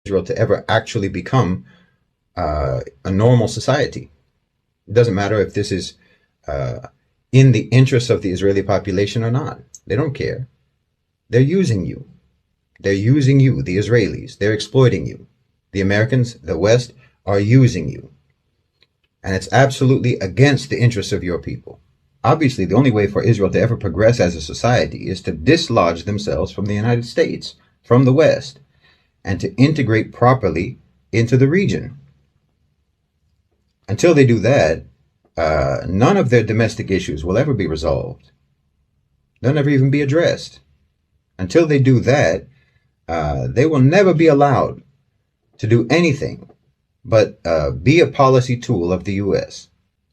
Israel to ever actually become a normal society. It doesn't matter if this is in the interests of the Israeli population or not. They don't care. They're using you. They're using you, the Israelis. They're exploiting you. The Americans, the West, are using you. And it's absolutely against the interests of your people. Obviously, the only way for Israel to ever progress as a society is to dislodge themselves from the United States, from the West, and to integrate properly into the region. Until they do that, none of their domestic issues will ever be resolved. They'll never even be addressed. Until they do that, they will never be allowed to do anything but be a policy tool of the U.S.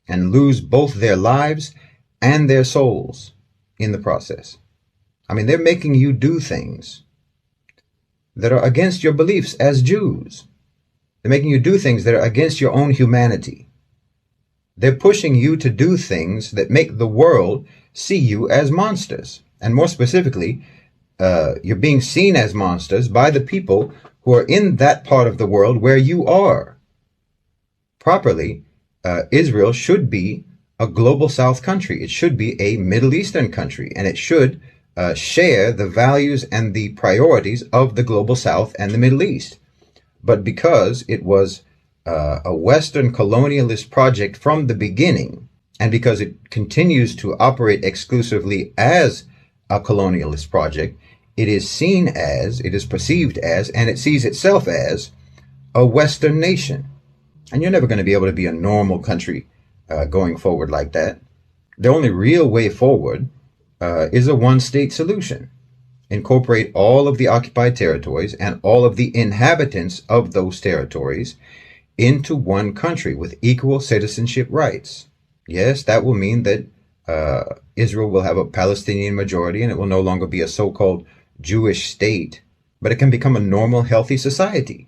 and lose both their lives and their souls in the process. I mean, they're making you do things that are against your beliefs as Jews. They're making you do things that are against your own humanity. They're pushing you to do things that make the world see you as monsters. And more specifically, you're being seen as monsters by the people who are in that part of the world where you are. Properly, Israel should be a global South country. It should be a Middle Eastern country, and it should share the values and the priorities of the global South and the Middle East. But because it was a Western colonialist project from the beginning, and because it continues to operate exclusively as a colonialist project, it is seen as, it is perceived as, and it sees itself as a Western nation. And you're never going to be able to be a normal country going forward like that. The only real way forward is a one-state solution. Incorporate all of the occupied territories and all of the inhabitants of those territories into one country with equal citizenship rights. Yes, that will mean that Israel will have a Palestinian majority and it will no longer be a so-called Jewish state, but it can become a normal, healthy society.